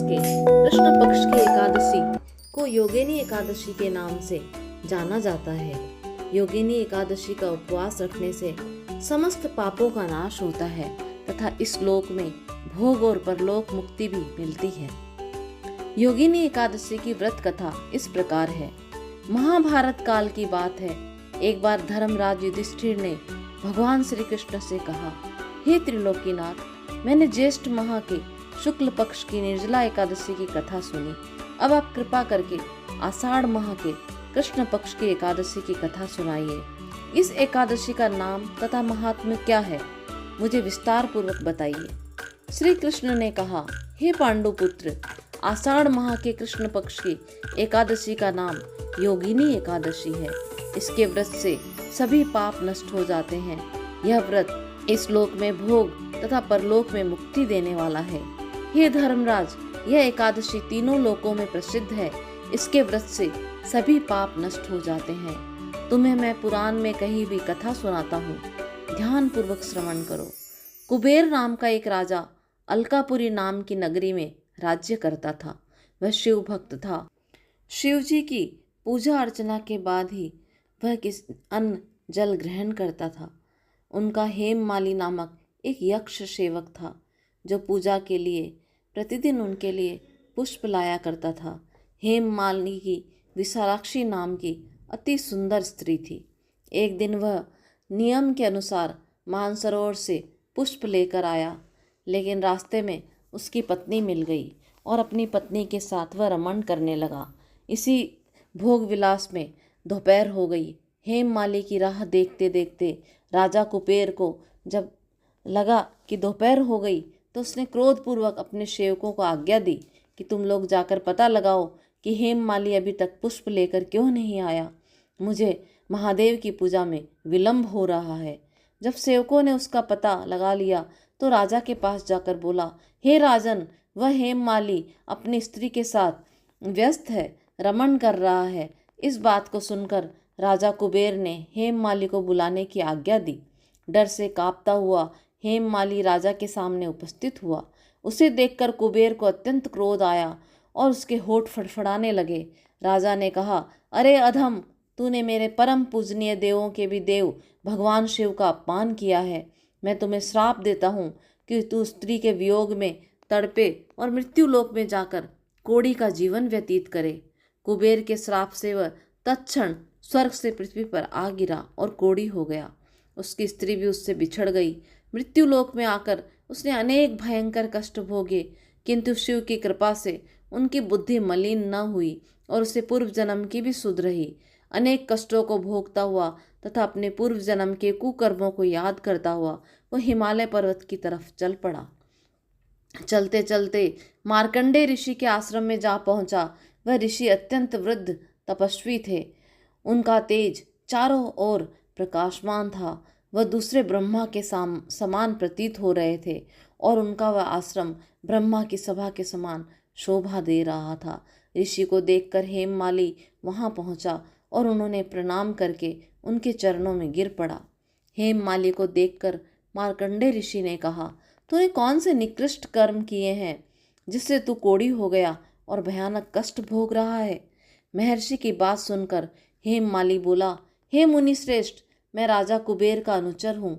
के कृष्ण पक्ष की एकादशी को योगिनी एकादशी के नाम से जाना जाता है। योगिनी एकादशी का उपवास रखने से समस्त पापों का नाश होता है तथा इस लोक में भोग और परलोक मुक्ति भी मिलती है। योगिनी एकादशी की व्रत कथा इस प्रकार है। महाभारत काल की बात है। एक बार धर्मराज युधिष्ठिर ने भगवान श्री कृष्ण से कहा, हे त्रिलोकीनाथ, मैंने ज्येष्ठ माह के शुक्ल पक्ष की निर्जला एकादशी की कथा सुनी। अब आप कृपा करके आषाढ़ माह के कृष्ण पक्ष की एकादशी की कथा सुनाइए। इस एकादशी का नाम तथा महात्म्य क्या है, मुझे विस्तार पूर्वक बताइए। श्री कृष्ण ने कहा, हे पांडुपुत्र, आषाढ़ माह के कृष्ण पक्ष की एकादशी का नाम योगिनी एकादशी है। इसके व्रत से सभी पाप नष्ट हो जाते हैं। यह व्रत इस लोक में भोग तथा परलोक में मुक्ति देने वाला है। हे धर्मराज, यह एकादशी तीनों लोकों में प्रसिद्ध है। इसके व्रत से सभी पाप नष्ट हो जाते हैं। तुम्हें मैं पुराण में कही हुई कथा सुनाता हूँ, ध्यान पूर्वक श्रवण करो। कुबेर नाम का एक राजा अलकापुरी नाम की नगरी में राज्य करता था। वह शिव भक्त था। शिव जी की पूजा अर्चना के बाद ही वह किस अन्न जल ग्रहण करता था। उनका हेममाली नामक एक यक्ष सेवक था जो पूजा के लिए प्रतिदिन उनके लिए पुष्प लाया करता था। हेममाली की विशालाक्षी नाम की अति सुंदर स्त्री थी। एक दिन वह नियम के अनुसार मानसरोवर से पुष्प लेकर आया, लेकिन रास्ते में उसकी पत्नी मिल गई और अपनी पत्नी के साथ वह रमण करने लगा। इसी भोग विलास में दोपहर हो गई। हेममाली की राह देखते देखते राजा कुबेर को जब लगा कि दोपहर हो गई तो उसने क्रोधपूर्वक अपने सेवकों को आज्ञा दी कि तुम लोग जाकर पता लगाओ कि हेममाली अभी तक पुष्प लेकर क्यों नहीं आया। मुझे महादेव की पूजा में विलंब हो रहा है। जब सेवकों ने उसका पता लगा लिया तो राजा के पास जाकर बोला, हे राजन, वह हेममाली अपनी स्त्री के साथ व्यस्त है, रमण कर रहा है। इस बात को सुनकर राजा कुबेर ने हेममाली को बुलाने की आज्ञा दी। डर से कांपता हुआ हेममाली राजा के सामने उपस्थित हुआ। उसे देखकर कुबेर को अत्यंत क्रोध आया और उसके होठ फड़फड़ाने लगे। राजा ने कहा, अरे अधम, तूने मेरे परम पूजनीय देवों के भी देव भगवान शिव का अपमान किया है। मैं तुम्हें श्राप देता हूँ कि तू स्त्री के वियोग में तड़पे और मृत्यु लोक में जाकर कोढ़ी का जीवन व्यतीत करे। कुबेर के श्राप से वह तत्क्षण स्वर्ग से पृथ्वी पर आ गिरा और कोढ़ी हो गया। उसकी स्त्री भी उससे बिछड़ गई। मृत्यु लोक में आकर उसने अनेक भयंकर कष्ट भोगे, किंतु शिव की कृपा से उनकी बुद्धि मलिन न हुई और उसे पूर्व जन्म की भी सुध रही। अनेक कष्टों को भोगता हुआ तथा अपने पूर्व जन्म के कुकर्मों को याद करता हुआ वह हिमालय पर्वत की तरफ चल पड़ा। चलते चलते मार्कंडेय ऋषि के आश्रम में जा पहुंचा। वह ऋषि अत्यंत वृद्ध तपस्वी थे। उनका तेज चारों ओर प्रकाशमान था। वह दूसरे ब्रह्मा के समान प्रतीत हो रहे थे और उनका वह आश्रम ब्रह्मा की सभा के समान शोभा दे रहा था। ऋषि को देखकर हेममाली वहां पहुंचा और उन्होंने प्रणाम करके उनके चरणों में गिर पड़ा। हेममाली को देखकर मार्कंडेय ऋषि ने कहा, तूने कौन से निकृष्ट कर्म किए हैं जिससे तू कोढ़ी हो गया और भयानक कष्ट भोग रहा है। महर्षि की बात सुनकर हेममाली बोला, हे मुनि श्रेष्ठ, मैं राजा कुबेर का अनुचर हूँ।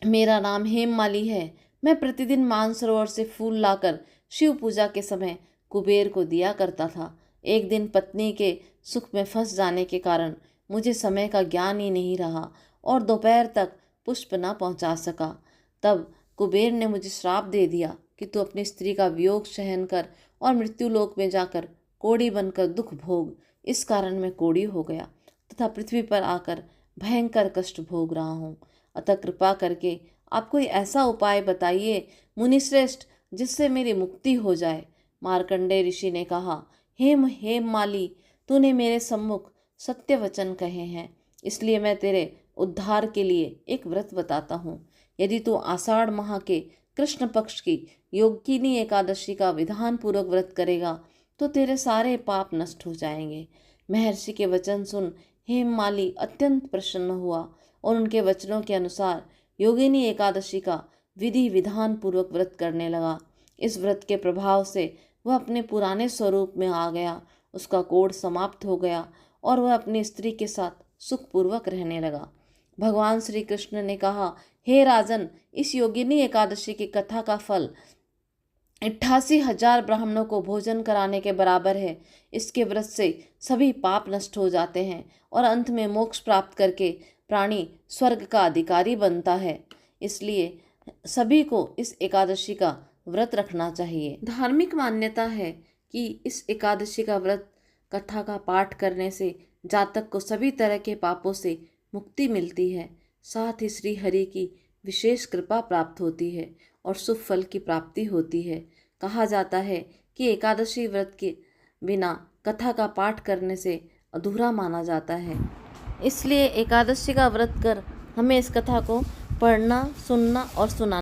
मेरा नाम हेममाली है। मैं प्रतिदिन मानसरोवर से फूल लाकर शिव पूजा के समय कुबेर को दिया करता था। एक दिन पत्नी के सुख में फंस जाने के कारण मुझे समय का ज्ञान ही नहीं रहा और दोपहर तक पुष्प न पहुंचा सका। तब कुबेर ने मुझे श्राप दे दिया कि तू अपनी स्त्री का वियोग सहन कर और मृत्यु लोक में जाकर कोढ़ी बनकर दुख भोग। इस कारण मैं कोढ़ी हो गया तथा पृथ्वी पर आकर भयंकर कष्ट भोग रहा हूँ। अतः कृपा करके आप कोई ऐसा उपाय बताइए मुनिश्रेष्ठ जिससे मेरी मुक्ति हो जाए। मार्कंडेय ऋषि ने कहा, हेममाली, तूने मेरे सम्मुख सत्य वचन कहे हैं, इसलिए मैं तेरे उद्धार के लिए एक व्रत बताता हूँ। यदि तू आषाढ़ माह के कृष्ण पक्ष की योगिनी एकादशी का विधान पूर्वक व्रत करेगा तो तेरे सारे पाप नष्ट हो जाएंगे। महर्षि के वचन सुन हेममाली अत्यंत प्रसन्न हुआ और उनके वचनों के अनुसार योगिनी एकादशी का विधि विधान पूर्वक व्रत करने लगा। इस व्रत के प्रभाव से वह अपने पुराने स्वरूप में आ गया, उसका कोढ़ समाप्त हो गया और वह अपनी स्त्री के साथ सुखपूर्वक रहने लगा। भगवान श्री कृष्ण ने कहा, हे राजन, इस योगिनी एकादशी की कथा का फल 88,000 ब्राह्मणों को भोजन कराने के बराबर है। इसके व्रत से सभी पाप नष्ट हो जाते हैं और अंत में मोक्ष प्राप्त करके प्राणी स्वर्ग का अधिकारी बनता है। इसलिए सभी को इस एकादशी का व्रत रखना चाहिए। धार्मिक मान्यता है कि इस एकादशी का व्रत कथा का पाठ करने से जातक को सभी तरह के पापों से मुक्ति मिलती है, साथ ही श्री हरि की विशेष कृपा प्राप्त होती है और शुभ फल की प्राप्ति होती है। कहा जाता है कि एकादशी व्रत के बिना कथा का पाठ करने से अधूरा माना जाता है। इसलिए एकादशी का व्रत कर हमें इस कथा को पढ़ना, सुनना और सुनाना